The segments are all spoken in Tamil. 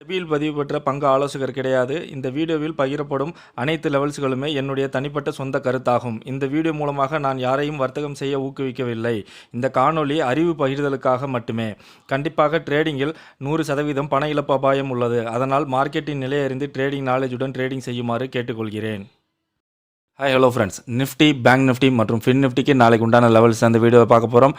செபியில் பதிவு பெற்ற பங்கு ஆலோசகர் கிடையாது. இந்த வீடியோவில் பகிரப்படும் அனைத்து லெவல்ஸ்களுமே என்னுடைய தனிப்பட்ட சொந்த கருத்தாகும். இந்த வீடியோ மூலமாக நான் யாரையும் வர்த்தகம் செய்ய ஊக்குவிக்கவில்லை. இந்த காணொளி அறிவு பகிர்தலுக்காக மட்டுமே. கண்டிப்பாக ட்ரேடிங்கில் 100% பண இழப்பு அபாயம் உள்ளது. அதனால் மார்க்கெட்டின் நிலை அறிந்து ட்ரேடிங் நாலேஜுடன் ட்ரேடிங் செய்யுமாறு கேட்டுக்கொள்கிறேன். Hi hello friends, Nifty, bank Nifty மற்றும் ஃபின் நிஃப்டிக்கு நாளைக்கு உண்டான லெவல்ஸ் அந்த வீடியோவை பார்க்க போகிறோம்.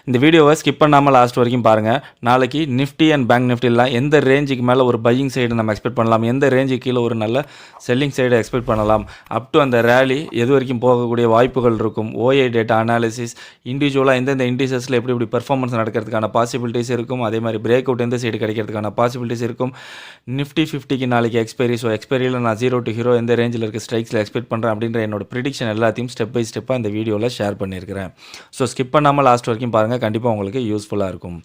இந்த வீடியோவை ஸ்கிப் பண்ணாமல் லாஸ்ட் வரைக்கும் பாருங்கள். நாளைக்கு நிஃப்டி அண்ட் பேங்க் நிஃப்டிலாம் எந்த ரேஞ்சுக்கு மேலே ஒரு பையிங் சைடு நம்ம எக்ஸ்பெக்ட் பண்ணலாம், எந்த ரேஞ்சுக்கு கீழே ஒரு நல்ல செல்லிங் சைடு எக்ஸ்பெக்ட் பண்ணலாம், அப் டு அந்த ரேலி எது வரைக்கும் போகக்கூடிய வாய்ப்புகள் இருக்கும், ஓஏ டேட்டா அனாலிசிஸ், இண்டிவிஜுவலாக எந்தெந்த இண்டிசஸில் எப்படி பெர்ஃபார்மன்ஸ் நடக்கிறதுக்கான பாசிபிலிட்டிஸ் இருக்கும், அதே மாதிரி பிரேக் அவுட் எந்த சைடு கிடைக்கிறதுக்கான பாசிபிலிட்டிஸ் இருக்கும். நிஃப்டி 50க்கு நாளைக்கு எக்ஸ்பைரி, ஸோ எக்ஸ்பைரியில் நான் 0 to ஹீரோ எந்த ரேஞ்சில் இருக்க ஸ்ட்ரைக்ஸில் எக்ஸ்பெக்ட் பண்ணுறேன் அப்படின்ற என்னோட ப்ரிடிக்ஷன் எல்லாத்தையும் ஸ்டெப் பை ஸ்டெப்பாக இந்த வீடியோவில் ஷேர் பண்ணியிருக்கிறேன். ஸோ ஸ்கிப் பண்ணாமல் லாஸ்ட் வரைக்கும் பாருங்கள், கண்டிப்பாக உங்களுக்கு யூஸ்ஃபுல்லாக இருக்கும்.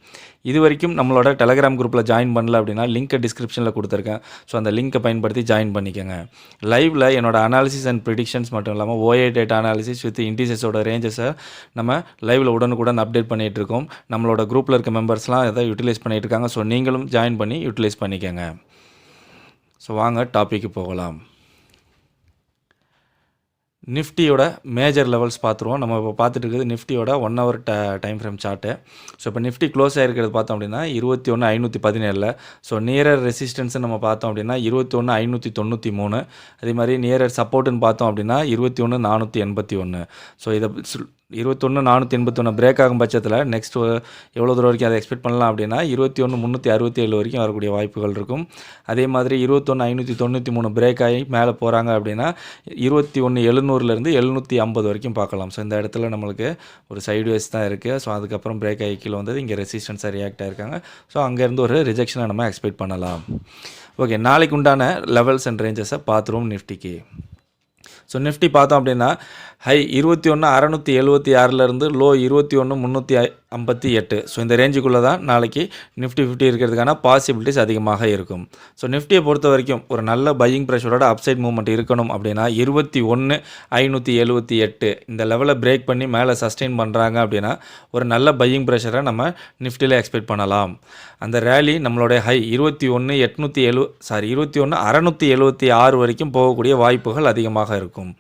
இது வரைக்கும் நம்மளோட டெலகிராம் குரூப்பில் ஜாயின் பண்ணல அப்படின்னா லிங்க்கை டிஸ்கிரிப்ஷனில் கொடுத்துருக்கேன். ஸோ அந்த லிங்க்கை பயன்படுத்தி ஜாயின் பண்ணிக்கோங்க. லைவில் என்னோட அனாலிசிஸ் அண்ட் ப்ரிடிக்ஷன்ஸ் மட்டும் இல்லாமல் ஓஏ டேட்டா அனாலிசிஸ் வித் இண்டிசஸோட ரேஞ்சஸை நம்ம லைவில் உடனுக்குடன் அப்டேட் பண்ணிகிட்டு இருக்கோம். நம்மளோட குரூப்பில் இருக்க மெம்பர்ஸ்லாம் எதை யூட்டிலைஸ் பண்ணிகிட்டு இருக்காங்க. ஸோ நீங்களும் ஜாயின் பண்ணி யூட்டிலைஸ் பண்ணிக்கோங்க. ஸோ வாங்க டாப்பிக்கு போகலாம். நிஃப்டியோட மேஜர் லெவல்ஸ் பார்த்துருவோம். நம்ம இப்போ பார்த்துட்டு இருக்குது நிஃப்டியோட 1 hour time frame chart. So இப்போ நிஃப்டி க்ளோஸ் ஆகிருக்கிறது பார்த்தோம் அப்படின்னா 21,517. ஸோ நியரர் ரெசிஸ்டன்ஸை நம்ம பார்த்தோம் அப்படின்னா 21,593. அதே மாதிரி நியரர் சப்போர்ட்டுன்னு பார்த்தோம் அப்படின்னா 21,481. ஸோ இதை 21,481 பிரேக் ஆகும் பட்சத்தில் நெக்ஸ்ட் எவ்வளோ தூரம் வரைக்கும் அதை எக்ஸ்பெக்ட் பண்ணலாம் அப்படின்னா 21,367 வரைக்கும் வரக்கூடிய வாய்ப்புகள் இருக்கும். அதே மாதிரி 21,593 பிரேக் ஆகி மேலே போகிறாங்க அப்படின்னா 21,700லேருந்து 750 வரைக்கும் பார்க்கலாம். ஸோ இந்த இடத்துல நம்மளுக்கு ஒரு சைட்வேஸ் தான் இருக்குது. ஸோ அதுக்கப்புறம் பிரேக் ஆகி கீழே வந்தது இங்கே ரெசிஸ்டன்ஸாக ரியாக்ட் ஆகிருக்காங்க. ஸோ அங்கேருந்து ஒரு ரிஜெக்ஷனை நம்ம எக்ஸ்பெக்ட் பண்ணலாம். ஓகே, நாளைக்கு உண்டான லெவல்ஸ் அண்ட் ரேஞ்சஸை பார்த்துருவோம் நிஃப்டிக்கு. ஸோ நிஃப்டி பார்த்தோம் அப்படின்னா ஹை 21,676லேருந்து லோ 21,358. ஸோ இந்த ரேஞ்சுக்குள்ளே தான் நாளைக்கு நிஃப்டி 50 இருக்கிறதுக்கான பாசிபிலிட்டிஸ் அதிகமாக இருக்கும். ஸோ நிஃப்டியை பொறுத்த வரைக்கும் ஒரு நல்ல பையிங் ப்ரெஷரோட அப்சைட் மூவ்மெண்ட் இருக்கணும் அப்படின்னா 21,578 இந்த லெவலை பிரேக் பண்ணி மேலே சஸ்டெயின் பண்ணுறாங்க அப்படின்னா ஒரு நல்ல பையிங் ப்ரெஷரை நம்ம நிஃப்டியில் எக்ஸ்பெக்ட் பண்ணலாம். அந்த ரேலி நம்மளுடைய ஹை 21,676 வரைக்கும் போகக்கூடிய வாய்ப்புகள் அதிகமாக இருக்கும்.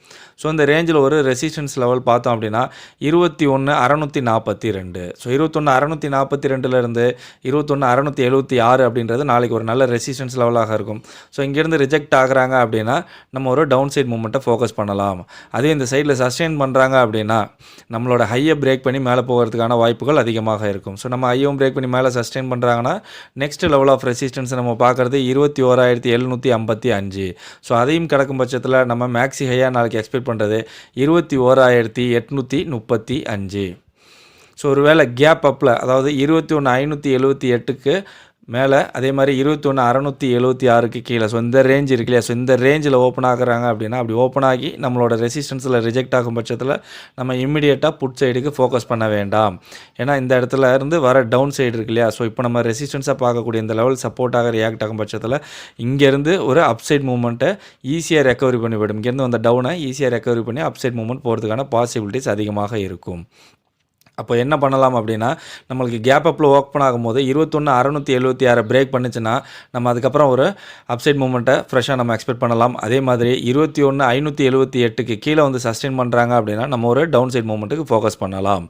ஸோ இந்த ரேஞ்சில் ஒரு ரெசிஸ்டன்ஸ் லெவல் பார்த்தோம் அப்படின்னா 21,642. ஸோ 21,642லேருந்து 21,676 அப்படின்றது நாளைக்கு ஒரு நல்ல ரெசிஸ்டன்ஸ் லெவலாக இருக்கும். ஸோ இங்கேருந்து ரிஜெக்ட் ஆகுறாங்க அப்படின்னா நம்ம ஒரு டவுன் சைட் மூவ்மெண்ட்டை ஃபோக்கஸ் பண்ணலாம். அதே இந்த சைடில் சஸ்டெயின் பண்ணுறாங்க அப்படின்னா நம்மளோட ஹையை பிரேக் பண்ணி மேலே போகிறதுக்கான வாய்ப்புகள் அதிகமாக இருக்கும். ஸோ நம்ம ஹையும் பிரேக் பண்ணி மேலே சஸ்டெயின் பண்ணுறாங்கன்னா நெக்ஸ்ட் லெவல் ஆஃப் ரெசிஸ்டன்ஸ் நம்ம பார்க்குறது 21,755. ஸோ அதையும் கடக்கும் பட்சத்தில் நம்ம மேக்ஸி ஹையாக நாளைக்கு எக்ஸ்பெக்ட் பண்ணுறது 21,835. ஸோ ஒரு வேளை கேப் அப்பில் அதாவது 21,578க்கு மேலே, அதே மாதிரி 21,676க்கு கீழே, ஸோ இந்த ரேஞ்ச் இருக்கு இல்லையா, ஸோ இந்த ரேஞ்சில் ஓப்பன் ஆகுறாங்க அப்படின்னா அப்படி ஓப்பன் ஆகி நம்மளோட ரெசிஸ்டன்ஸில் ரிஜெக்ட் ஆகும் பட்சத்தில் நம்ம இம்மிடியேட்டாக புட் சைடுக்கு ஃபோக்கஸ் பண்ண வேண்டாம். ஏன்னா இந்த இடத்துல இருந்து வர டவுன் சைடு இருக்கு இல்லையா, ஸோ இப்போ நம்ம ரெசிஸ்டன்ஸாக பார்க்கக்கூடிய இந்த லெவல் சப்போர்ட்டாக ரியாக்ட் ஆகும் பட்சத்தில் இங்கேருந்து ஒரு அப்சைட் மூவ்மெண்ட்டை ஈஸியாக ரெக்கவரி பண்ணிவிடும். இங்கேருந்து வந்த டவுனை ஈஸியாக ரெக்கவரி பண்ணி அப்சைட் மூவ்மெண்ட் போகிறதுக்கான பாசிபிலிட்டிஸ் அதிகமாக இருக்கும். அப்போ என்ன பண்ணலாம் அப்படின்னா நம்மளுக்கு கேப் அப்பில் ஓப்பன் ஆகும்போது 21,676 பிரேக் பண்ணிச்சுன்னா நம்ம அதுக்கப்புறம் ஒரு அப்சைட் மூவ்மெண்ட்டை ஃப்ரெஷ்ஷாக நம்ம எக்ஸ்பெக்ட் பண்ணலாம். அதே மாதிரி 21,578க்கு கீழே வந்து சஸ்டெயின் பண்ணுறாங்க அப்படின்னா நம்ம ஒரு டவுன் சைட் மூவ்மெண்ட்டுக்கு ஃபோக்கஸ் பண்ணலாம்.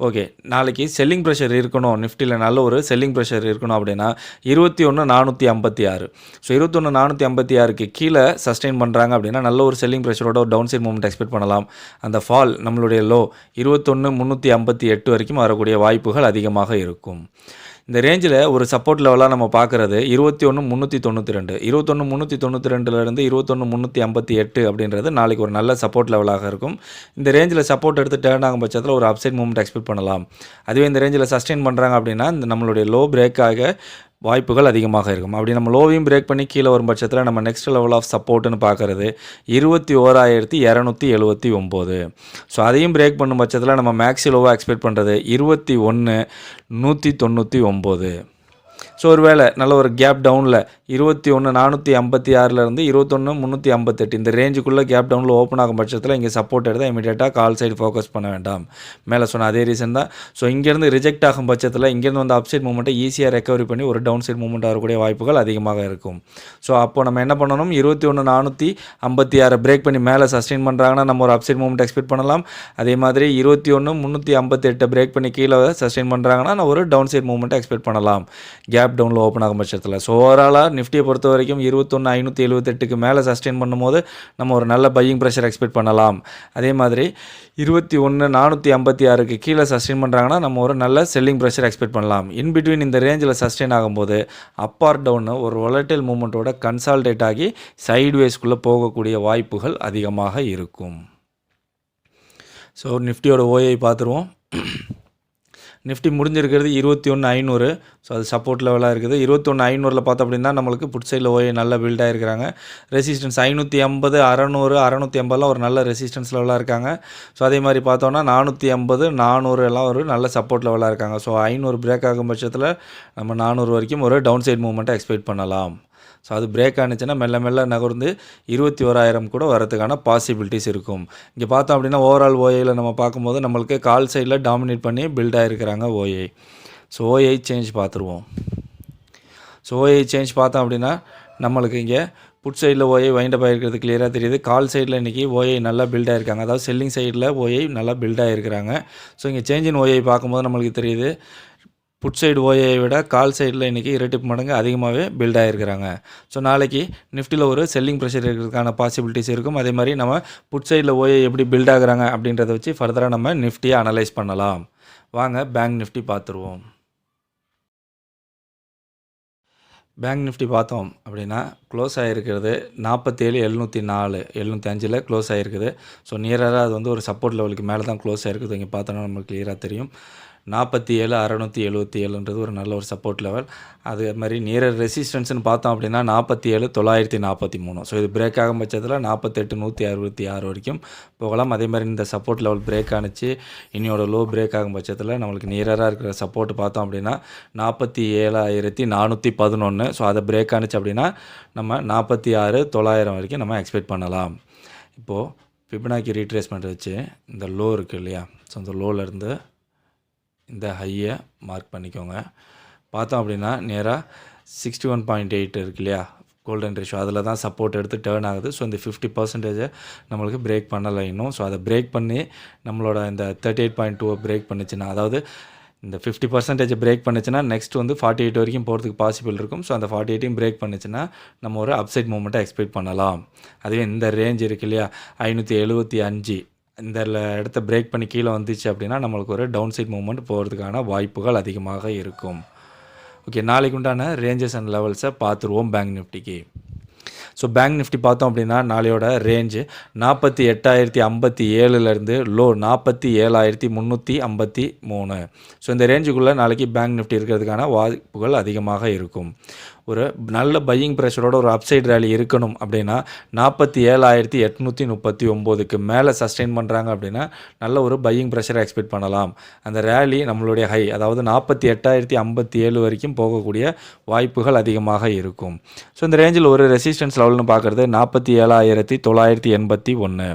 ஓகே, நாளைக்கு செல்லிங் ப்ரெஷர் இருக்கணும், நிஃப்டியில் நல்ல ஒரு செல்லிங் ப்ரெஷர் இருக்கணும் அப்படின்னா 21,456. ஸோ 21,456க்கு கீழே சஸ்டெயின் பண்ணுறாங்க அப்படின்னா நல்ல ஒரு செல்லிங் ப்ரெஷரோட ஒரு டவுன் சைட் மூவ்மெண்ட் எக்ஸ்பெக்ட் பண்ணலாம். அந்த ஃபால் நம்மளுடைய லோ 21,358 வரைக்கும் வரக்கூடிய வாய்ப்புகள் அதிகமாக இருக்கும். இந்த ரேஞ்சில் ஒரு சப்போர்ட் லெவலாக நம்ம பார்க்குறது 21,392. 21,392லேருந்து 21,358 அப்படின்றது நாளைக்கு ஒரு நல்ல சப்போர்ட் லெவலாக இருக்கும். இந்த ரேஞ்சில் சப்போர்ட் எடுத்து டேர்ன் ஆகும் பட்சத்தில் ஒரு அப்சைட் மூவ்மெண்ட் எக்ஸ்பெக்ட் பண்ணலாம். அதுவே இந்த ரேஞ்சில் சஸ்டெயின் பண்ணுறாங்க அப்படின்னா இந்த நம்மளுடைய லோ பிரேக் ஆக வாய்ப்புகள் அதிகமாக இருக்கும். அப்படி நம்ம லோவையும் பிரேக் பண்ணி கீழே வரும் பட்சத்தில் நம்ம நெக்ஸ்ட் லெவல் ஆஃப் சப்போர்ட்டுன்னு பார்க்குறது 21,279. ஸோ அதையும் பிரேக் பண்ணும் பட்சத்தில் நம்ம மேக்ஸி லோவாக எக்ஸ்பெக்ட் பண்ணுறது 21,199. ஸோ ஒரு வேளை நல்ல ஒரு கேப் டவுனில் 21,456லேருந்து 21,358 இந்த ரேஞ்சுக்குள்ளே கேப் டவுனில் ஓப்பன் ஆகும் பட்சத்தில் இங்கே சப்போர்ட் எடுத்தால் இமீடியட்டாக கால் சைடு ஃபோக்கஸ் பண்ண வேண்டாம். மேலே சொன்ன அதே ரீசன் தான். ஸோ இங்கேருந்து ரிஜெக்ட் ஆகும் பட்சத்தில் இங்கேருந்து வந்து அப்சைட் மூமெண்ட்டை ஈஸியாக ரெக்கவரி பண்ணி ஒரு டவுன் சைட் மூமெண்ட் வரக்கூடிய வாய்ப்புகள் அதிகமாக இருக்கும். ஸோ அப்போ நம்ம என்ன பண்ணணும், 21,456 பிரேக் பண்ணி மேலே சஸ்டெயின் பண்ணுறாங்கன்னா நம்ம ஒரு அப்சைட் மூமெண்ட் எக்ஸ்பெக்ட் பண்ணலாம். அதே மாதிரி 21,358 பிரேக் பண்ணி கீழே சஸ்டெயின் பண்ணுறாங்கன்னா நான் ஒரு டவுன் சைட் மூமெண்ட்டை எக்ஸ்பெக்ட் பண்ணலாம் கேப் டவுனில் ஓப்பன் ஆகும் பட்சத்தில். ஸோ ஓவராலாக நிஃப்டியை பொறுத்த வரைக்கும் 21,578க்கு மேலே சஸ்டெயின் பண்ணும்போது நம்ம ஒரு நல்ல பையிங் ப்ரெஷர் எக்ஸ்பெக்ட் பண்ணலாம். அதே மாதிரி 21,456க்கு கீழே சஸ்டெயின் பண்ணுறாங்கன்னா நம்ம ஒரு நல்ல செல்லிங் ப்ரெஷர் எக்ஸ்பெக்ட் பண்ணலாம். இன் பிட்வீன் இந்த ரேஞ்சில் சஸ்டெயின் ஆகும்போது அப் ஆர் டவுன் ஒரு வாலடைல் மூமெண்ட்டோட கன்சால்டேட் ஆகி சைட்வேஸ்க்குள்ளே போகக்கூடிய வாய்ப்புகள் அதிகமாக இருக்கும். ஸோ நிஃப்டியோட ஓஐ பார்த்துருவோம். நிஃப்டி முடிஞ்சிருக்கிறது 21,500. ஸோ அது சப்போர்ட் லெவலாக இருக்குது. 21,500 பார்த்தோம் அப்படின்னா நம்மளுக்கு புட் சைடில் ஓஏ நல்லா பில்ட் ஆகிருக்கிறாங்க. ரெசிஸ்டன்ஸ் 580, 600, 680லாம் ஒரு நல்ல ரெசிஸ்டன்ஸ் லெவலாக இருக்காங்க. ஸோ அதே மாதிரி பார்த்தோன்னா 480, 400 எல்லாம் ஒரு நல்ல சப்போர்ட் லெவலாக இருக்காங்க. ஸோ 500 பிரேக் ஆகும் பட்சத்தில் நம்ம 400 வரைக்கும் ஒரு டவுன் சைட் மூவ்மெண்ட்டை எக்ஸ்பெக்ட் பண்ணலாம். ஸோ அது பிரேக் ஆனிச்சுன்னா மெல்ல மெல்ல நகர்ந்து 21,000 கூட வரதுக்கான பாசிபிலிட்டிஸ் இருக்கும். இங்கே பார்த்தோம் அப்படின்னா ஓவரால் ஓஏயில் நம்ம பார்க்கும்போது நம்மளுக்கு கால் சைடில் டாமினேட் பண்ணி பில்ட் ஆகிருக்கிறாங்க ஓஏ. ஸோ ஓஏ சேஞ்ச் பார்த்துருவோம். ஸோ ஓஏ சேஞ்ச் பார்த்தோம் அப்படின்னா நம்மளுக்கு இங்கே புட் சைடில் ஓஏ வைண்டப் ஆகிருக்கிறது கிளியராக தெரியுது. கால் சைடில் இன்றைக்கி ஓஏ நல்லா பில்ட் ஆகிருக்காங்க. அதாவது செல்லிங் சைடில் ஓஏ நல்லா பில்ட் ஆகிருக்கிறாங்க. ஸோ இங்கே சேஞ்ச் இன் ஓஏ பார்க்கும்போது நம்மளுக்கு தெரியுது புட் சைடு ஓஏயை விட கால் சைடில் இன்றைக்கி இரட்டிப்பு மடங்கு அதிகமாகவே பில்ட் ஆகிருக்கிறாங்க. ஸோ நாளைக்கு நிஃப்டியில் ஒரு செல்லிங் ப்ரெஷர் இருக்கிறதுக்கான பாசிபிலிட்டிஸ் இருக்கும். அதே மாதிரி நம்ம புட் சைடில் ஓஏ எப்படி பில்ட் ஆகுறாங்க அப்படின்றத வச்சு ஃபர்தராக நம்ம நிஃப்டியை அனலைஸ் பண்ணலாம். வாங்க பேங்க் நிஃப்டி பார்த்துருவோம். பேங்க் நிஃப்டி பார்த்தோம் அப்படின்னா க்ளோஸ் ஆகிருக்கிறது 47,704, 705 க்ளோஸ் ஆகிருக்குது. ஸோ நியராக அது வந்து ஒரு சப்போர்ட் லெவலுக்கு மேலே தான் க்ளோஸ் ஆகிருக்குது. இங்கே பார்த்தோன்னா நமக்கு கிளியராக தெரியும். 47,677 ஒரு நல்ல ஒரு சப்போர்ட் லெவல். அது மாதிரி நியரர் ரெசிஸ்டன்ஸ்னு பார்த்தோம் அப்படின்னா 47,943. ஸோ இது பிரேக் ஆகும் பட்சத்தில் 48,166 வரைக்கும் போகலாம். அதே மாதிரி இந்த சப்போர்ட் லெவல் பிரேக் ஆனிச்சு இன்னையோட லோ பிரேக் ஆகும் பட்சத்தில் நம்மளுக்கு நியராக இருக்கிற சப்போர்ட் பார்த்தோம் அப்படின்னா 47,411. ஸோ அதை பிரேக் ஆனிச்சு அப்படின்னா நம்ம 46,900 வரைக்கும் நம்ம எக்ஸ்பெக்ட் பண்ணலாம். இப்போது ஃபிபனாக்கி ரீட்ரேஸ்மெண்ட் வச்சு இந்த லோ இருக்குது இல்லையா, ஸோ அந்த லோலேருந்து இந்த ஹையை மார்க் பண்ணிக்கோங்க. பார்த்தோம் அப்படின்னா நேராக 61.8 இருக்கு இல்லையா கோல்டன் ரேஷியோ, அதில் தான் சப்போர்ட் எடுத்து டேர்ன் ஆகுது. ஸோ இந்த 50% நம்மளுக்கு பிரேக் பண்ணலை இன்னும். ஸோ அதை பிரேக் பண்ணி நம்மளோட இந்த 38.2 பிரேக் பண்ணிச்சுன்னா, அதாவது இந்த 50% பிரேக் பண்ணிச்சுன்னா நெக்ஸ்ட் வந்து 48 வரைக்கும் போகிறதுக்கு பாசிபிள் இருக்கும். ஸோ அந்த 48 பிரேக் பண்ணிச்சுன்னா நம்ம ஒரு அப்சைட் மூமெண்ட்டை எக்ஸ்பெக்ட் பண்ணலாம். அதுவே இந்த ரேஞ்ச் இருக்கு இல்லையா 575 இந்த இடத்த பிரேக் பண்ணி கீழே வந்துச்சு அப்படின்னா நம்மளுக்கு ஒரு டவுன் சைட் மூவ்மெண்ட் போகிறதுக்கான வாய்ப்புகள் அதிகமாக இருக்கும். ஓகே, நாளைக்கு உண்டான ரேஞ்சஸ் அண்ட் லெவல்ஸை பார்த்துருவோம் பேங்க் நிஃப்டிக்கு. ஸோ பேங்க் நிஃப்டி பார்த்தோம் அப்படின்னா நாளையோட ரேஞ்சு 48,057லேருந்து லோ 47,353. ஸோ இந்த ரேஞ்சுக்குள்ளே நாளைக்கு பேங்க் நிஃப்டி இருக்கிறதுக்கான வாய்ப்புகள் அதிகமாக இருக்கும். ஒரு நல்ல பையிங் ப்ரெஷரோட ஒரு அப்சைட் ரேலி இருக்கணும் அப்படின்னா 47,839க்கு மேலே சஸ்டெயின் பண்ணுறாங்க அப்படின்னா நல்ல ஒரு பையிங் ப்ரெஷரை எக்ஸ்பெக்ட் பண்ணலாம். அந்த ரேலி நம்மளுடைய ஹை அதாவது 48,057 வரைக்கும் போகக்கூடிய வாய்ப்புகள் அதிகமாக இருக்கும். ஸோ இந்த ரேஞ்சில் ஒரு ரெசிஸ்டன்ஸ் லெவல்னு பார்க்குறது 47,981.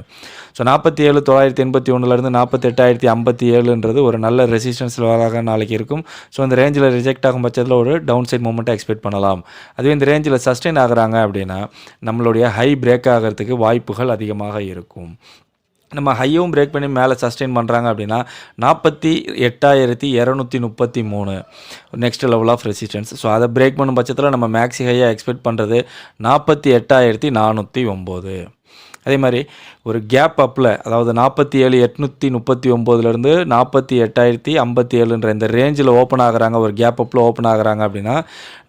ஸோ 47,981லேருந்து 48,057ன்றது ஒரு நல்ல ரெசிஸ்டன்ஸ் லெவலாக நாளைக்கு இருக்கும். ஸோ இந்த ரேஞ்சில் ரிஜெக்ட் ஆகும் பட்சத்தில் ஒரு டவுன் சைட் மூமெண்ட்டை எக்ஸ்பெக்ட் பண்ணலாம். அதுவே இந்த ரேஞ்சில் சஸ்டெயின் ஆகுறாங்க அப்படின்னா நம்மளுடைய ஹை பிரேக் ஆகிறதுக்கு வாய்ப்புகள் அதிகமாக இருக்கும். நம்ம ஹையும் பிரேக் பண்ணி மேலே சஸ்டெயின் பண்ணுறாங்க அப்படின்னா 48,233 next level of resistance. So அதை பிரேக் பண்ணும் பட்சத்தில் நம்ம மேக்ஸி ஹையாக எக்ஸ்பெக்ட் பண்ணுறது 48,409. அதே மாதிரி ஒரு கேப் அப்பில் அதாவது 47,839லேருந்து 48,057 இந்த ரேஞ்சில் ஓப்பன் ஆகுறாங்க, ஒரு கேப் அப்பில் ஓப்பன் ஆகுறாங்க அப்படின்னா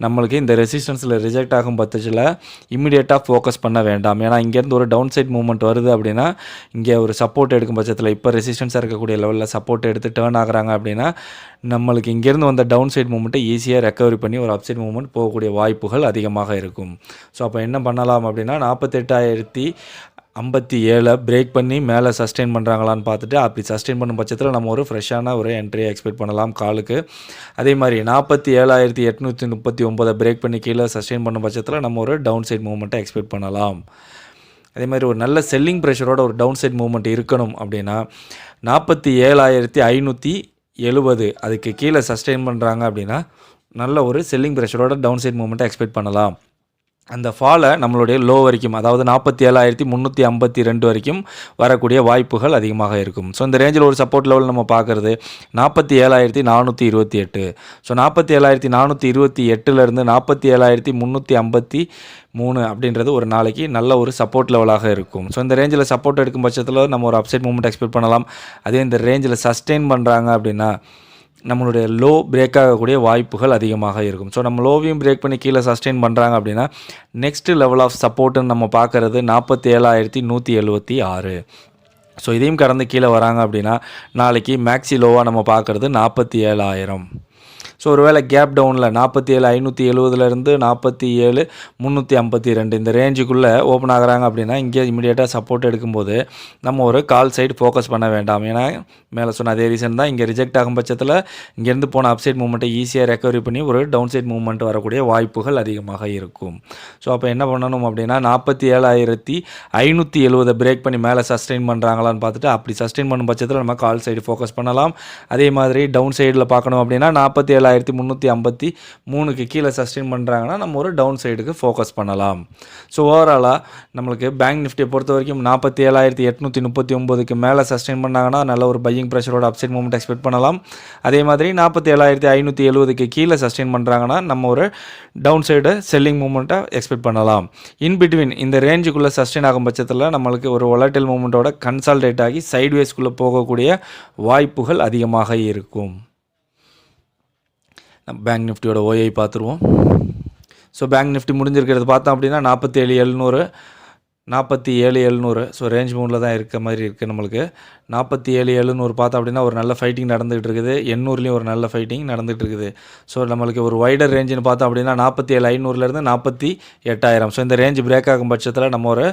நம்மளுக்கு இந்த ரெசிஸ்டன்ஸில் ரிஜெக்ட் ஆகும் பட்சத்தில் இம்மிடியேட்டாக ஃபோக்கஸ் பண்ண வேண்டாம். ஏன்னா இங்கேருந்து ஒரு டவுன் சைட் மூவ்மெண்ட் வருது அப்படின்னா இங்கே ஒரு சப்போர்ட் எடுக்கும் பட்சத்தில் இப்போ ரெசிஸ்டன்ஸாக இருக்கக்கூடிய லெவலில் சப்போர்ட் எடுத்து டேர்ன் ஆகுறாங்க அப்படின்னா நம்மளுக்கு இங்கேருந்து வந்த டவுன் சைட் மூவ்மெண்ட்டை ஈஸியாக ரெக்கவரி பண்ணி ஒரு அப்சைட் மூவ்மெண்ட் போகக்கூடிய வாய்ப்புகள் அதிகமாக இருக்கும். ஸோ அப்போ என்ன பண்ணலாம் அப்படின்னா 57 பிரேக் பண்ணி மேலே சஸ்டெயின் பண்ணுறாங்களான்னு பார்த்துட்டு, அப்படி சஸ்டெயின் பண்ணும் பட்சத்தில் நம்ம ஒரு ஃப்ரெஷ்ஷான ஒரு என்ட்ரியை எக்ஸ்பெக்ட் பண்ணலாம் காலுக்கு. அதே மாதிரி 47,839 பிரேக் பண்ணி கீழே சஸ்டெயின் பண்ணும் பட்சத்தில் நம்ம ஒரு டவுன் சைட் மூவ்மெண்ட்டை எக்ஸ்பெக்ட் பண்ணலாம். அதே மாதிரி ஒரு நல்ல செல்லிங் ப்ரெஷரோட ஒரு டவுன் சைட் மூவ்மெண்ட் இருக்கணும் அப்படின்னா 47,570 அதுக்கு கீழே சஸ்டெயின் பண்ணுறாங்க அப்படின்னா நல்ல ஒரு செல்லிங் ப்ரெஷரோட டவுன் சைட் மூவ்மெண்ட்டை எக்ஸ்பெக்ட் பண்ணலாம். அந்த ஃபாலை நம்மளுடைய லோ வரைக்கும், அதாவது 47,352 வரைக்கும் வரக்கூடிய வாய்ப்புகள் அதிகமாக இருக்கும். ஸோ இந்த ரேஞ்சில் ஒரு சப்போர்ட் லெவல் நம்ம பார்க்குறது 47,428. ஸோ 47,428லேருந்து 47,353 அப்படின்றது ஒரு நாளைக்கு நல்ல ஒரு சப்போர்ட் லெவலாக இருக்கும். ஸோ இந்த ரேஞ்சில் சப்போர்ட் எடுக்கும் பட்சத்தில் நம்ம ஒரு அப்சைட் மூவ்மெண்ட் எக்ஸ்பெக்ட் பண்ணலாம். அதே இந்த ரேஞ்சில் சஸ்டெயின் பண்ணுறாங்க அப்படின்னா நம்மளுடைய லோ பிரேக் ஆகக்கூடிய வாய்ப்புகள் அதிகமாக இருக்கும். ஸோ நம்ம லோவையும் பிரேக் பண்ணி கீழே சஸ்டெயின் பண்ணுறாங்க அப்படின்னா நெக்ஸ்ட் லெவல் ஆஃப் சப்போர்ட்டுன்னு நம்ம பார்க்குறது 47,176. ஸோ இதையும் கடந்து கீழே வராங்க அப்படின்னா நாளைக்கு மேக்ஸி லோவாக நம்ம பார்க்குறது 47,000. ஸோ ஒருவேளை கேப் டவுனில் 47,570லேருந்து 47,352 இந்த ரேஞ்சுக்குள்ளே ஓப்பன் ஆகுறாங்க அப்படின்னா இங்கே இமீடியட்டாக சப்போர்ட் எடுக்கும்போது நம்ம ஒரு கால் சைடு ஃபோக்கஸ் பண்ண வேண்டாம். ஏன்னா மேலே சொன்ன அதே ரீசன் தான், இங்கே ரிஜெக்ட் ஆகும் பட்சத்தில் இங்கேருந்து போன அப்சைட் மூவ்மெண்ட்டை ஈஸியாக ரெக்கவரி பண்ணி ஒரு டவுன் சைட் மூவ்மெண்ட் வரக்கூடிய வாய்ப்புகள் அதிகமாக இருக்கும். ஸோ அப்போ என்ன பண்ணணும் அப்படின்னா 47,570 பிரேக் பண்ணி மேலே சஸ்டெயின் பண்ணுறாங்களான்னு பார்த்துட்டு அப்படி சஸ்டெயின் பண்ணும் பட்சத்தில் நம்ம கால் சைடு ஃபோக்கஸ் பண்ணலாம். அதே மாதிரி டவுன் சைடில் பார்க்கணும் அப்படின்னா 47,353க்கு கீழே சஸ்டெயின் பண்ணுறாங்கன்னா நம்ம ஒரு டவுன் சைடுக்கு ஃபோக்கஸ் பண்ணலாம். ஸோ ஓவராலாக நம்மளுக்கு பேங்க் நிஃப்டியை பொறுத்த வரைக்கும் 47,839க்கு மேலே சஸ்டெயின் பண்ணாங்கன்னா நல்ல ஒரு பையிங் ப்ரெஷரோட அப்சைட் மூவ்மெண்ட் எக்ஸ்பெக்ட் பண்ணலாம். அதே மாதிரி 47,570க்கு கீழே சஸ்டெயின் பண்ணுறாங்கன்னா நம்ம ஒரு டவுன் சைடு செல்லிங் மூவ்மெண்ட்டை எக்ஸ்பெக்ட் பண்ணலாம். இன் பிட்வீன் இந்த ரேஞ்சுக்குள்ளே சஸ்டெயின் ஆகும் பட்சத்தில் நம்மளுக்கு ஒரு வொலடைல் மூவ்மெண்ட்டோட கன்சால்டேட் ஆகி சைட்வேஸ்க்குள்ளே போகக்கூடிய வாய்ப்புகள் அதிகமாக இருக்கும். பேங்க் நிஃப்டியோட ஓஐ பார்த்துருவோம். ஸோ பேங்க் நிஃப்டி முடிஞ்சிருக்கிறது பார்த்தோம் அப்படின்னா 47,700 ஸோ ரேஞ்ச் மூணில் தான் இருக்க மாதிரி இருக்குது. நம்மளுக்கு 47,700 பார்த்தோம் அப்படின்னா ஒரு நல்ல ஃபைட்டிங் நடந்துகிட்டு இருக்குது. 800லேயும் ஒரு நல்ல ஃபைட்டிங் நடந்துகிட்டு இருக்குது. ஸோ நம்மளுக்கு ஒரு வைடர் ரேஞ்சுன்னு பார்த்தோம் அப்படின்னா 47,500லேருந்து 48,000. ஸோ இந்த ரேஞ்ச் பிரேக் ஆகும் பட்சத்தில் நம்ம ஒரு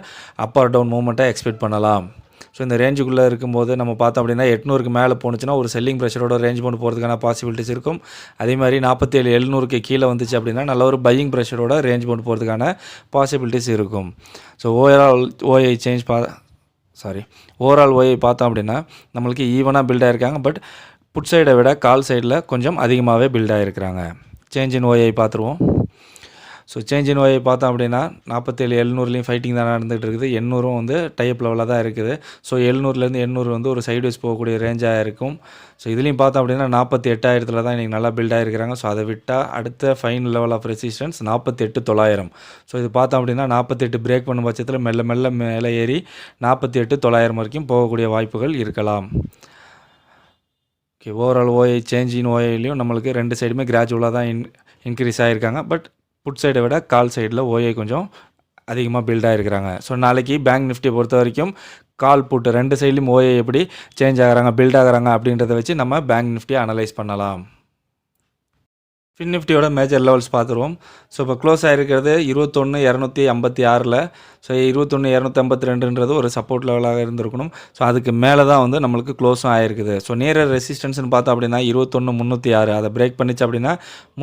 அப் ஆர் டவுன் மூவ்மெண்ட்டை எக்ஸ்பெக்ட் பண்ணலாம். ஸோ இந்த ரேஞ்சுக்குள்ளே இருக்கும்போது நம்ம பார்த்தோம் அப்படின்னா 800க்கு மேலே போணுச்சுன்னா ஒரு செல்லிங் ப்ரெஷரோட ரேஞ்ச் பண்ணி போகிறதுக்கான பாசிபிலிட்டிஸ் இருக்கும். அதே மாதிரி 47,700க்கு கீழே வந்துச்சு அப்படின்னா நல்ல ஒரு பையிங் ப்ரெஷரோட ரேஞ்ச் பண்ணி போகிறதுக்கான பாசிபிலிட்டிஸ் இருக்கும். ஸோ ஓவரால் ஓஐ பார்த்தோம் அப்படின்னா நம்மளுக்கு ஈவனாக பில்ட் ஆகிருக்காங்க. பட் புட் சைடை விட கால் சைடில் கொஞ்சம் அதிகமாகவே பில்ட் ஆகிருக்கிறாங்க. சேஞ்ச் இன் ஓஐ பார்த்துருவோம். ஸோ சேஞ்ச் இன் ஓஐ பார்த்தோம் அப்படின்னா 47,700லேயும் ஃபைட்டிங் தான் நடந்துகிட்டு இருக்குது. 800ம் வந்து டைப் லெவலில் தான் இருக்குது. ஸோ 700லேருந்து 800 வந்து ஒரு சைட்வேஸ் போகக்கூடிய ரேஞ்சாக இருக்கும். ஸோ இதுலேயும் பார்த்தோம் அப்படின்னா 48,000 தான் இன்றைக்கி நல்லா பில்ட் ஆகிருக்கிறாங்க. ஸோ அதை விட்டால் அடுத்த final level of resistance 48,900. So இது பார்த்தோம் அப்படின்னா 48 பிரேக் பண்ணும் பட்சத்தில் மெல்ல மெல்ல மேலே ஏறி 48,900 வரைக்கும் போகக்கூடிய வாய்ப்புகள் இருக்கலாம். Okay, overall OI change in ஓஐலையும் நம்மளுக்கு ரெண்டு சைடுமே கிராஜுவலாக தான் இன்க்ரீஸ் ஆகிருக்காங்க. பட் புட் சைடை விட கால் சைடில் ஓஐ கொஞ்சம் அதிகமாக பில்ட் ஆகிருக்கிறாங்க. ஸோ நாளைக்கு பேங்க் நிஃப்டியை பொறுத்த வரைக்கும் கால் புட் ரெண்டு சைட்லையும் ஓஐ எப்படி சேஞ்ச் ஆகிறாங்க பில்ட் ஆகிறாங்க அப்படின்றத வச்சு நம்ம பேங்க் நிஃப்டியை அனலைஸ் பண்ணலாம். ஃபின் நிஃப்டியோட மேஜர் லெவல்ஸ் பார்த்துருவோம். ஸோ இப்போ க்ளோஸ் ஆகிருக்கிறது 21,256. ஸோ 21,252ன்றது ஒரு சப்போர்ட் லெவலாக இருந்திருக்கணும். ஸோ அதுக்கு மேலே தான் வந்து நம்மளுக்கு க்ளோஸும் ஆகிருக்குது. ஸோ நியர் ரெசிஸ்டன்ஸ்னு பார்த்தோம் அப்படின்னா 21,306 அதை பிரேக் பண்ணிச்சு அப்படின்னா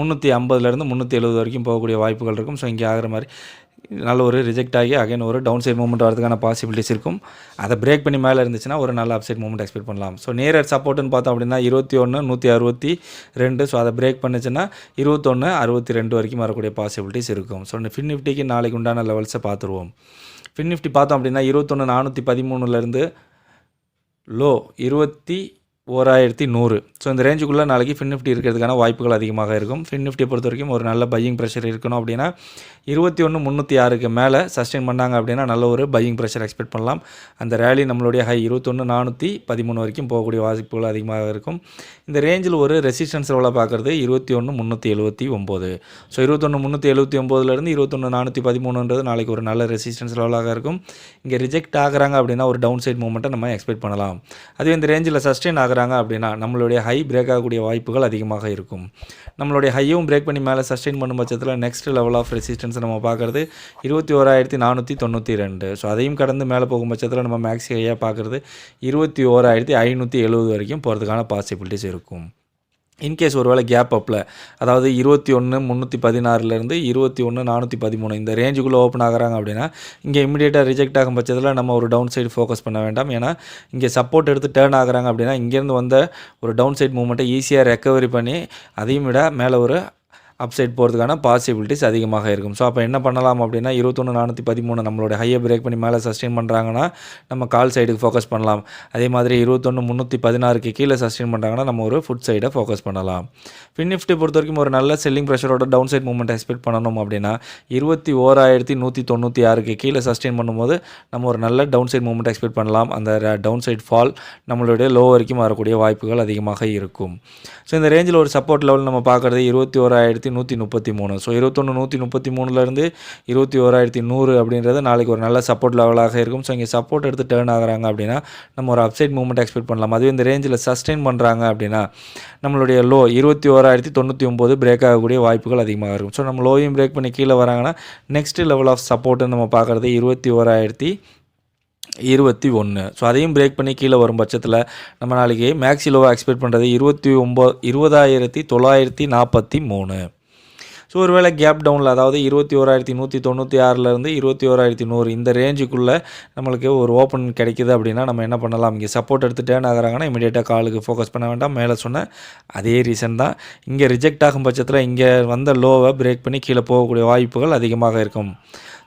350லேருந்து 370 வரைக்கும் போகக்கூடிய வாய்ப்புகள் இருக்கும். ஸோ இங்கே ஆகிற மாதிரி நல்ல ஒரு ரிஜெக்ட் ஆகி அகைன் ஒரு டவுன் சைட் மூவ்மெண்ட் வரதுக்கான பாசிபிலிட்டிஸ் இருக்கும். அதை பிரேக் பண்ணி மேலே இருந்துச்சுன்னா ஒரு நல்ல அப்சைட் மூவ்மெண்ட் எக்ஸ்பெக்ட் பண்ணலாம். ஸோ நியர் சப்போர்ட்டுன்னு பார்த்தோம் அப்படின்னா 21,162. ஸோ அதை பிரேக் பண்ணிச்சுன்னா 21,62 வரைக்கும் வரக்கூடிய பாசிபிலிட்டிஸ் இருக்கும். ஸோ ஃபின் நிஃப்டிக்கு நாளைக்கு உண்டான லெவல்ஸை பார்த்துருவோம். ஃபின் நிஃப்டி பார்த்தோம் அப்படின்னா 21,413லேருந்து லோ 21,100. ஸோ இந்த ரேஞ்சுக்குள்ளே நாளைக்கு ஃபின் நிஃப்டி இருக்கிறதுக்கான வாய்ப்புகள் அதிகமாக இருக்கும். ஃபின் நிஃப்டியை பொறுத்த வரைக்கும் ஒரு நல்ல பையிங் ப்ரெஷர் இருக்கணும் அப்படின்னா 21,306க்கு மேலே சஸ்டெயின் பண்ணாங்க அப்படின்னா நல்ல ஒரு பையிங் ப்ரெஷர் எக்ஸ்பெக்ட் பண்ணலாம். அந்த ரேலி நம்மளுடைய ஹை 21,413 வரைக்கும் போகக்கூடிய வாய்ப்புகள் அதிகமாக இருக்கும். இந்த ரேஞ்சில் ஒரு ரெசிஸ்டன்ஸ் லெவலாக பார்க்குறது 21,379. ஸோ 21,379லேருந்து 21,413ன்றது நாளைக்கு ஒரு நல்ல ரெசிஸ்டன்ஸ் லெவலாக இருக்கும். இங்கே ரிஜெக்ட் ஆகுறாங்க அப்படின்னா ஒரு டவுன் சைட் மூவ்மெண்ட்டை நம்ம எக்ஸ்பெக்ட் பண்ணலாம். அதுவே இந்த ரேஞ்சில் சஸ்டெயின் ஆகுறாங்க அப்படின்னா நம்மளுடைய ஹை பிரேக் ஆகக்கூடிய வாய்ப்புகள் அதிகமாக இருக்கும். நம்மளுடைய ஹையும் பிரேக் பண்ணி மேலே சஸ்டெயின் பண்ணும் பட்சத்தில் next level of resistance resistance நம்ம பார்க்குறது 21,492. ஸோ அதையும் கடந்து மேலே போகும் பட்சத்தில் நம்ம மேக்ஸி ஹையாக பார்க்குறது 21,570 வரைக்கும் போகிறதுக்கான பாசிபிலிட்டிஸ் இருக்கும். இன்கேஸ் ஒரு வேளை கேப் அப்பில் அதாவது 21,316 21,413 இந்த ரேஞ்சுக்குள்ளே ஓப்பன் ஆகிறாங்க அப்படின்னா இங்கே இமீடியட்டாக ரிஜெக்ட் ஆகும் பட்சத்தில் நம்ம ஒரு டவுன் சைடு ஃபோக்கஸ் பண்ண வேண்டாம். ஏன்னா இங்கே சப்போர்ட் எடுத்து டேர்ன் ஆகுறாங்க அப்படின்னா இங்கேருந்து வந்த ஒரு டவுன் சைட் மூவ்மெண்ட்டை ஈஸியாக ரெக்கவரி பண்ணி அதையும் விட மேலே ஒரு அப்சைட் போகிறதுக்கான பாசிபிலிட்டிஸ் அதிகமாக இருக்கும். ஸோ அப்போ என்ன பண்ணலாம் அப்படின்னா 21,413 நம்மளோட ஹையை பிரேக் பண்ணி மேலே சஸ்டெயின் பண்ணுறாங்கன்னா நம்ம கால் சைடுக்கு ஃபோக்கஸ் பண்ணலாம். அதே மாதிரி 21,316 கீழே சஸ்டெயின் பண்ணுறாங்கன்னா நம்ம ஒரு ஃபுட் சைடை ஃபோக்கஸ் பண்ணலாம். ஃபின் நிஃப்டி பொறுத்த வரைக்கும் ஒரு நல்ல செல்லிங் ப்ரெஷரோட டவுன் சைட் மூவ்மெண்ட் எக்ஸ்பெக்ட் பண்ணணும் அப்படின்னா 21,196 கீழே சஸ்டெயின் பண்ணும்போது நம்ம ஒரு நல்ல டவுன் சைட் மூவ்மெண்ட் எக்ஸ்பெக்ட் பண்ணலாம். அந்த டவுன் சைட் ஃபால் நம்மளுடைய லோ வரைக்கும் வரக்கூடிய வாய்ப்புகள் அதிகமாக இருக்கும். ஸோ இந்த ரேஞ்சில் ஒரு சப்போர்ட் லெவல் நம்ம பார்க்குறது 21,133. ஸோ 21,133 21,100 அப்படின்றது நாளைக்கு ஒரு நல்ல சப்போர்ட் லெவலாக இருக்கும். ஸோ இங்கே சப்போர்ட் எடுத்து டேர்ன் ஆகிறாங்க அப்படின்னா நம்ம ஒரு அப்சைட் மூவ்மெண்ட் எக்ஸ்பெக்ட் பண்ணலாம். அதுவே இந்த ரேஞ்சில் சஸ்டெயின் பண்ணுறாங்க அப்படின்னா நம்மளுடைய லோ 21,099 பிரேக் ஆகக்கூடிய வாய்ப்புகள் அதிகமாக இருக்கும். ஸோ நம்ம லோவையும் பிரேக் பண்ணி கீழே வராங்கன்னா நெக்ஸ்ட் லெவல் ஆஃப் சப்போர்ட்டு நம்ம பார்க்குறது 21,021. ஸோ அதையும் பிரேக் பண்ணி கீழே வரும் பட்சத்தில் நம்ம நாளைக்கு மேக்ஸி லோவாக எக்ஸ்பெக்ட் பண்ணுறது 20,943. ஸோ ஒரு வேளை கேப் டவுனில் அதாவது 21,196 21,100 இந்த ரேஞ்சுக்குள்ளே நம்மளுக்கு ஒரு ஓப்பன் கிடைக்கிது அப்படின்னா நம்ம என்ன பண்ணலாம், இங்கே சப்போர்ட் எடுத்து டேர்ன் ஆகிறாங்கன்னா இமீடியட்டாக காலுக்கு ஃபோக்கஸ் பண்ண வேண்டாம். மேலே சொன்ன அதே ரீசன் தான். இங்கே ரிஜெக்ட் ஆகும் பட்சத்தில் இங்கே வந்த லோவை பிரேக் பண்ணி கீழே போகக்கூடிய வாய்ப்புகள் அதிகமாக இருக்கும்.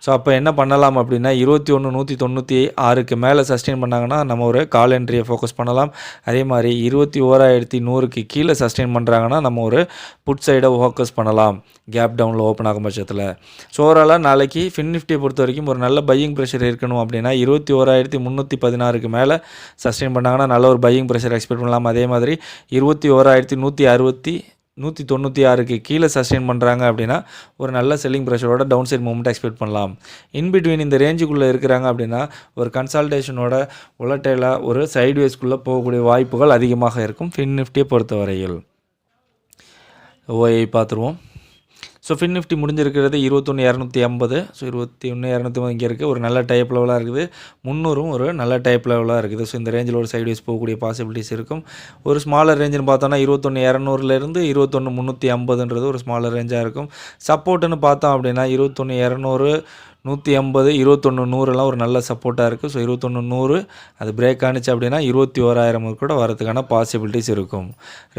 ஸோ அப்போ என்ன பண்ணலாம் அப்படின்னா 21,196 மேலே சஸ்டெயின் பண்ணாங்கன்னா நம்ம ஒரு கால் என்ட்ரியை ஃபோக்கஸ் பண்ணலாம். அதே மாதிரி 21,100 கீழே சஸ்டெயின் பண்ணுறாங்கன்னா நம்ம ஒரு புட் சைடை ஃபோக்கஸ் பண்ணலாம் கேப் டவுனில் ஓப்பன் ஆகும் பட்சத்தில். ஸோ ஓவராலாக நாளைக்கு ஃபின் நிஃப்டியை பொறுத்த வரைக்கும் ஒரு நல்ல பையிங் ப்ரெஷர் இருக்கணும் அப்படின்னா 21,316 மேலே சஸ்டெயின் பண்ணாங்கன்னா நல்ல ஒரு பையிங் ப்ரெஷர் எக்ஸ்பெக்ட் பண்ணலாம். அதே மாதிரி 21,196 கீழே சஸ்டெயின் பண்ணுறாங்க அப்படின்னா ஒரு நல்ல செல்லிங் ப்ரெஷரோட டவுன் சைட் மூவ்மெண்ட் எக்ஸ்பெக்ட் பண்ணலாம். இன்பிட்வீன் இந்த ரேஞ்சுக்குள்ளே இருக்கிறாங்க அப்படின்னா ஒரு கன்சால்டேஷனோட உலட்டையில் ஒரு சைட்வேஸ்க்குள்ளே போகக்கூடிய வாய்ப்புகள் அதிகமாக இருக்கும் ஃபின் நிஃப்டியை பொறுத்தவரையில். ஓஐ பார்த்துருவோம். ஸோ ஃபின் நிஃப்டி முடிஞ்சிருக்கிறது 21,250. ஸோ 21,250 இங்கே இருக்குது. ஒரு நல்ல டைப் லெவலாக இருக்குது. 300 ஒரு நல்ல டைப் லெவலாக இருக்குது. ஸோ இந்த ரேஞ்சில் ஒரு சைட்வேஸ் போகக்கூடிய பாசிபிலிட்டிஸ் இருக்கும். ஒரு ஸ்மாலர் ரேஞ்சுன்னு பார்த்தோன்னா 21,200 21,350 ஒரு ஸ்மாலர் ரேஞ்சாக இருக்கும். சப்போர்ட்டுன்னு பார்த்தோம் அப்படின்னா 21,200 150 21,100 ஒரு நல்ல சப்போர்ட்டாக இருக்குது. ஸோ 21,100 அது பிரேக் ஆனிச்சு அப்படின்னா 21,000 கூட வரதுக்கான பாசிபிலிட்டிஸ் இருக்கும்.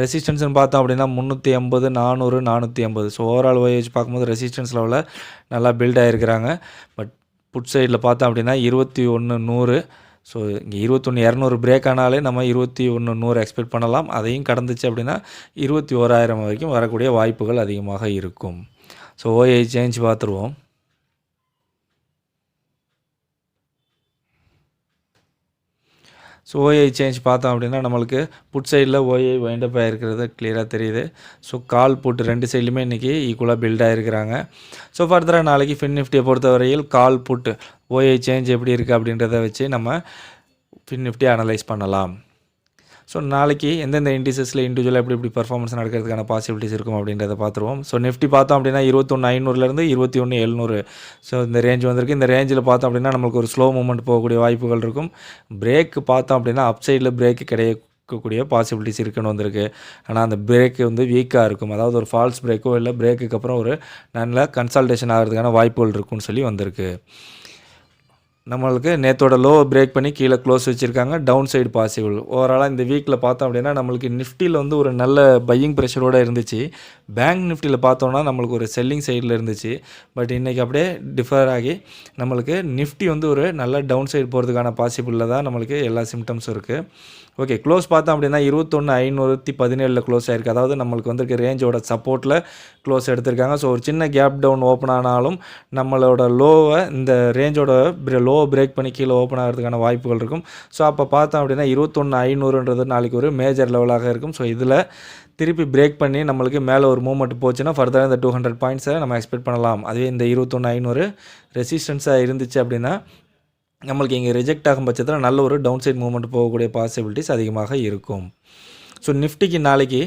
ரெசிஸ்டன்ஸ்னு பார்த்தோம் அப்படின்னா 380 400 450. ஸோ ஓவரால் வச்சு பார்க்கும்போது ரெசிஸ்டன்ஸ் லெவலில் நல்லா பில்ட் ஆகிருக்கிறாங்க. பட் புட் சைடில் பார்த்தோம் அப்படின்னா 21,100. ஸோ இங்கே 21,200 பிரேக் ஆனாலே நம்ம 21,100 எக்ஸ்பெக்ட் பண்ணலாம். அதையும் கடந்துச்சு அப்படின்னா 21,000 வரைக்கும் வரக்கூடிய வாய்ப்புகள் அதிகமாக இருக்கும். ஸோ ஓஐ சேஞ்ச் பார்த்துருவோம். ஸோ ஓஐ சேஞ்ச் பார்த்தோம் அப்படின்னா நம்மளுக்கு புட் சைடில் ஓஐ வைண்டப் ஆகிருக்கிறது கிளியராக தெரியுது. ஸோ கால் புட் ரெண்டு சைட்லையுமே இன்றைக்கி ஈக்குவலாக பில்ட் ஆகிருக்கிறாங்க. ஸோ ஃபர்தராக நாளைக்கு ஃபின் நிஃப்டியை பொறுத்தவரையில் கால் புட் ஓஐ சேஞ்ச் எப்படி இருக்குது அப்படின்றத வச்சு நம்ம ஃபின் நிஃப்டியை அனலைஸ் பண்ணலாம். ஸோ நாளைக்கு எந்தெந்த இண்டிசஸில் இண்டிவிஜுவலாக எப்படி பர்ஃபார்மன்ஸ் நடக்கிறதுக்கான பாசிபிலிட்டிஸ் இருக்கும் அப்படின்றத பார்த்துருவோம். ஸோ நிஃப்டி பார்த்தோம் அப்படின்னா 21,500 21,700. ஸோ இந்த ரேஞ்ச் வந்திருக்கு. இந்த ரேஞ்சில் பார்த்தோம் அப்படின்னா நம்மளுக்கு ஒரு ஸ்லோ மூவ்மெண்ட் போகக்கூடிய வாய்ப்புகள் இருக்கும். பிரேக் பார்த்தோம் அப்படின்னா அப் சைடில் பிரேக் கிடைக்கக்கூடிய பாசிபிலிட்டிஸ் இருக்குன்னு வந்திருக்கு. ஆனால் அந்த பிரேக் வீக்காக இருக்கும். அதாவது ஒரு ஃபால்ஸ் பிரேக்கோ இல்லை பிரேக்குக்கு அப்புறம் ஒரு நல்ல கன்சல்டேஷன் ஆகிறதுக்கான வாய்ப்புகள் இருக்குன்னு சொல்லி வந்திருக்கு. நம்மளுக்கு நேற்றோட லோ பிரேக் பண்ணி கீழே க்ளோஸ் வச்சுருக்காங்க. Down side possible. ஓவராலாக இந்த வீக்கில் பார்த்தோம் அப்படின்னா நம்மளுக்கு நிஃப்டியில் ஒரு நல்ல பையிங் ப்ரெஷரோடு இருந்துச்சு. பேங்க் நிஃப்டியில் பார்த்தோன்னா நம்மளுக்கு ஒரு செல்லிங் சைடில் இருந்துச்சு. பட் இன்றைக்கி அப்படியே டிஃபர் ஆகி நம்மளுக்கு நிஃப்டி ஒரு நல்ல டவுன் சைடு போகிறதுக்கான பாசிபிளில் தான் நம்மளுக்கு எல்லா சிம்டம்ஸும் இருக்குது. ஓகே, க்ளோஸ் பார்த்தோம் அப்படின்னா 21,517 க்ளோஸ் ஆகிருக்கு. அதாவது நம்மளுக்கு வந்திருக்க ரேஞ்சோட சப்போர்ட்டில் க்ளோஸ் எடுத்திருக்காங்க. ஸோ ஒரு சின்ன கேப் டவுன் ஓப்பன் ஆனாலும் நம்மளோட லோவை இந்த ரேஞ்சோட லோ பிரேக் பண்ணி கீழே ஓப்பன் ஆகிறதுக்கான வாய்ப்புகள் இருக்கும். ஸோ அப்போ பார்த்தோம் அப்படின்னா 21,500 நாளைக்கு ஒரு மேஜர் லெவலாக இருக்கும். ஸோ இதில் திருப்பி பிரேக் பண்ணி நம்மளுக்கு மேலே ஒரு மூவ்மெண்ட் போச்சுன்னா ஃபர்தராக இந்த 200 பாயிண்ட்ஸை நம்ம எக்ஸ்பெக்ட் பண்ணலாம். அதுவே இந்த 21,500 ரெசிஸ்டன்ஸாக இருந்துச்சு அப்படின்னா நம்மளுக்கு இங்கே ரிஜெக்ட் ஆகும் பட்சத்தில் நல்ல ஒரு டவுன் சைட் மூவ்மெண்ட் போகக்கூடிய பாசிபிலிட்டிஸ் அதிகமாக இருக்கும். ஸோ நிஃப்டிக்கு நாளைக்கு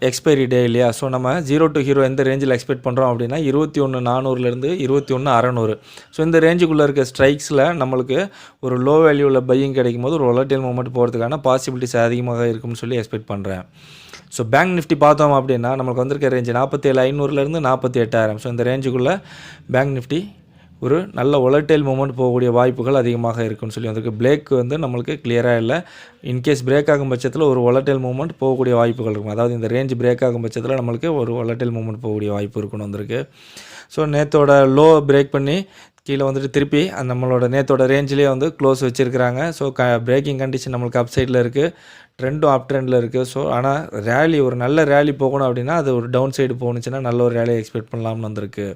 எக்ஸ்பைரி டே இல்லையா, ஸோ நம்ம 0 to ஹீரோ எந்த ரேஞ்சில் எக்ஸ்பெக்ட் பண்ணுறோம் அப்படின்னா 21,400லேருந்து 21,600. ஸோ இந்த ரேஞ்சுக்குள்ளே இருக்க ஸ்ட்ரைக்ஸில் நம்மளுக்கு ஒரு லோ வேல்யூவில் பையிங் கிடைக்கும் போது ஒரு volatile மூவ்மெண்ட் போகிறதுக்கான பாசிபிலிட்டிஸ் அதிகமாக இருக்கும்னு சொல்லி எக்ஸ்பெக்ட் பண்ணுறேன். ஸோ பேங்க் நிஃப்டி பார்த்தோம் அப்படின்னா நம்மளுக்கு வந்திருக்க ரேஞ்சு 47,500லேருந்து 48,000. ஸோ இந்த ரேஞ்சுக்குள்ளே பேங்க் நிஃப்டி ஒரு நல்ல volatile மூவ்மெண்ட் போகக்கூடிய வாய்ப்புகள் அதிகமாக இருக்குன்னு சொல்லி வந்திருக்கு. பிரேக் வந்து நம்மளுக்கு கிளியராக இல்லை. இன்கேஸ் பிரேக் ஆகும் பட்சத்தில் ஒரு volatile மூவ்மெண்ட் போகக்கூடிய வாய்ப்புகள் இருக்கும். அதாவது இந்த ரேஞ்ச் பிரேக் ஆகும் பட்சத்தில் நம்மளுக்கு ஒரு volatile மூவ்மெண்ட் போகக்கூடிய வாய்ப்பு இருக்குன்னு வந்திருக்கு. ஸோ நேற்றோட லோ பிரேக் பண்ணி கீழே வந்துட்டு திருப்பி அந்த நம்மளோட நேற்றோட ரேஞ்சிலே வந்து க்ளோஸ் வச்சுருக்கிறாங்க. ஸோ பிரேக்கிங் கண்டிஷன் நம்மளுக்கு அப் சைடில் இருக்குது, ட்ரெண்டும் அப் ட்ரெண்டில் இருக்குது. ஸோ ஆனால் ரேலி ஒரு நல்ல ரேலி போகணும் அப்படின்னா அது ஒரு டவுன் சைடு போணுச்சுன்னா நல்ல ஒரு ரேலியை எக்ஸ்பெக்ட் பண்ணலாம்னு வந்திருக்கு.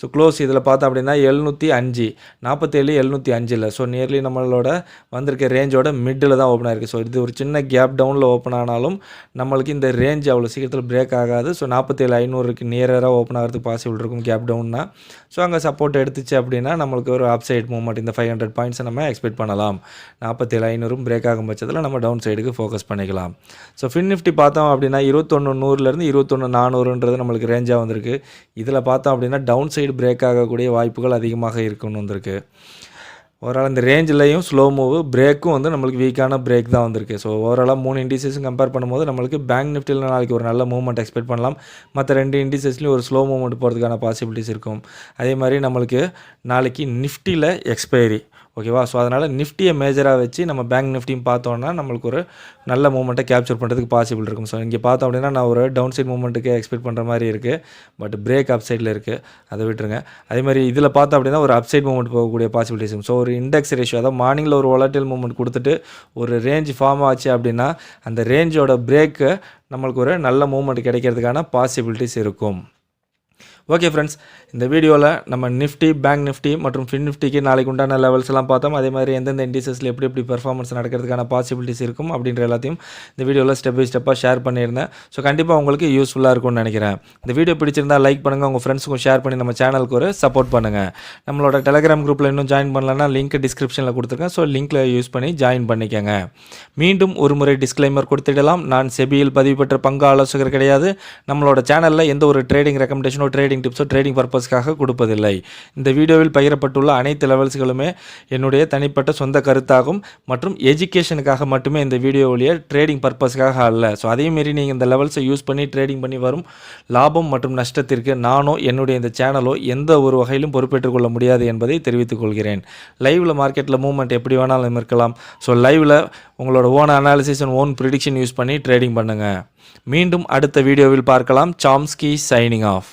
ஸோ க்ளோஸ் இதில் பார்த்தோம் அப்படின்னா 705, 47,705. ஸோ நியர்லி நம்மளோட வந்திருக்க ரேஞ்சோட மிட்டில் தான் ஓப்பன் ஆகிருக்கு. ஸோ இது ஒரு சின்ன கேப் டவுனில் ஓப்பன் ஆனாலும் நம்மளுக்கு இந்த ரேஞ்ச் அவ்வளோ சீக்கிரத்தில் பிரேக் ஆகாது. ஸோ 47,500க்கு நியராக ஓப்பன் ஆகிறதுக்கு பாசிபிள் இருக்கும் கேப் டவுன்னா. ஸோ அங்கே சப்போர்ட் எடுத்துச்சு அப்படின்னா நம்மளுக்கு ஒரு அப் சைட் மூவ்மெண்ட் இந்த 500 பாயிண்ட்ஸை நம்ம எக்ஸ்பெக்ட் பண்ணலாம். 47,500 பிரேக் ஆகும் பட்சத்தில் நம்ம டவுன் சைடுக்கு ஃபோக்கஸ் பண்ணிக்கலாம். ஸோ ஃபின் நிஃப்டி பார்த்தோம் அப்படின்னா 21,100லேருந்து 21,400ன்றது நம்மளுக்கு ரேஞ்சாக வந்திருக்கு. இதில் பார்த்தோம் அப்படின்னா டவுன் சைடு பிரேக் ஆகக்கூடிய வாய்ப்புகள் அதிகமாக இருக்குன்னு வந்திருக்கு. ஓவரால் இந்த ரேஞ்சிலையும் ஸ்லோ மூவ் பிரேக்கும் வந்து நம்மளுக்கு வீக்கான பிரேக் தான் வந்திருக்கு. ஸோ ஓவராலாக 3 இண்டிசஸும் கம்பேர் பண்ணும்போது நம்மளுக்கு பேங்க் நிஃப்டியில் நாளைக்கு ஒரு நல்ல மூவ்மெண்ட் எக்ஸ்பெக்ட் பண்ணலாம். மற்ற 2 இண்டிசஸ்லையும் ஒரு ஸ்லோ மூவ்மெண்ட் போகிறதுக்கான பாசிபிலிட்டிஸ் இருக்கும். அதே மாதிரி நம்மளுக்கு நாளைக்கு நிஃப்டியில் எக்ஸ்பைரி, ஓகேவா. ஸோ அதனால் நிஃப்டியை மேஜராக வச்சு நம்ம பேங்க் நிஃப்டியும் பார்த்தோன்னா நம்மளுக்கு ஒரு நல்ல மூவ்மெண்ட்டை கேப்சர் பண்ணுறதுக்கு பாசிபிள் இருக்கும். ஸோ இங்கே பார்த்தோம் அப்படின்னா நான் ஒரு டவுன் சைட் மூவ்மெண்ட்டுக்கு எக்ஸ்பெக்ட் பண்ணுற மாதிரி இருக்குது. பட் பிரேக் அப் சைடில் இருக்குது, அதை விட்டுருங்க. அதே மாதிரி இதில் பார்த்தோம் அப்படின்னா ஒரு அப் சைட் மூவ்மெண்ட் போகக்கூடிய பாசிபிலிட்டிஸ் இருக்கும். ஸோ ஒரு இண்டெக்ஸ் ரேஷியோ, அதாவது மார்னிங்கில் ஒரு volatile மூவ்மெண்ட் கொடுத்துட்டு ஒரு ரேஞ்ச் ஃபார்ம் ஆச்சு அப்படின்னா அந்த ரேஞ்சோட பிரேக்கு நம்மளுக்கு ஒரு நல்ல மூவ்மெண்ட் கிடைக்கிறதுக்கான பாசிபிலிட்டிஸ் இருக்கும். ஓகே ஃப்ரெண்ட்ஸ், இந்த வீடியோவில் நம்ம நிஃப்டி, பேங்க் நிஃப்டி மற்றும் ஃபின் நிஃப்டிக்கு நாளைக்கு உண்டான லெவல்ஸ் எல்லாம் பார்த்தோம். அதே மாதிரி எந்தெந்த இண்டிசஸில் எப்படி பெர்ஃபார்மன்ஸ் நடக்கிறதுக்கான பாசிபிலிட்டிஸ் இருக்கும் அப்படின்ற எல்லாத்தையும் இந்த வீடியோவில் ஸ்டெப் பை ஸ்டெப்பாக ஷேர் பண்ணியிருந்தேன். ஸோ கண்டிப்பாக உங்களுக்கு யூஸ்ஃபுல்லாக இருக்கும்னு நினைக்கிறேன். இந்த வீடியோ பிடிச்சிருந்தால் லைக் பண்ணுங்கள், உங்கள் ஃப்ரெண்ட்ஸுக்கும் ஷேர் பண்ணி நம்ம சேனலுக்கு ஒரு சப்போர்ட் பண்ணுங்கள். நம்மளோட டெலிகிராம் குரூப்பில் இன்னும் ஜாயின் பண்ணலன்னா லிங்க் டிஸ்கிரிப்ஷனில் கொடுத்துருக்கேன். ஸோ லிங்க்கில் யூஸ் பண்ணி ஜாயின் பண்ணிக்கோங்க. மீண்டும் ஒரு முறை டிஸ்க்ளைமர் கொடுத்துடலாம். நான் செபியில் பதிவு பெற்ற பங்கு ஆலோசகர் கிடையாது. நம்மளோட சேனலில் எந்த ஒரு ட்ரேடிங் ரெக்கமெண்டேஷனோ ட்ரேடிங் டிப்ஸோ ட்ரேடிங் பர்பஸ்க்காக கொடுப்பதில்லை. இந்த வீடியோவில் பகிரப்பட்டுள்ள அனைத்து லெவல்ஸ்களுமே என்னுடைய தனிப்பட்ட சொந்த கருத்தாகும் மற்றும் எஜுகேஷனுக்காக மட்டுமே இந்த வீடியோவிலேயே ட்ரேடிங் பர்பஸ்க்காக அல்ல. ஸோ அதே மாரி நீங்கள் இந்த லெவல்ஸை யூஸ் பண்ணி ட்ரேடிங் பண்ணி வரும் லாபம் மற்றும் நஷ்டத்திற்கு நானோ என்னுடைய இந்த சேனலோ எந்த ஒரு வகையிலும் பொறுப்பேற்றுக் கொள்ள முடியாது என்பதை தெரிவித்துக் கொள்கிறேன். லைவில் மார்க்கெட்டில் மூவ்மெண்ட் எப்படி வேணாலும் இருக்கலாம். ஸோ லைவில் உங்களோட own analysis and own prediction use பண்ணி ட்ரேடிங் பண்ணுங்கள். மீண்டும் அடுத்த வீடியோவில் பார்க்கலாம். Chomsky signing off.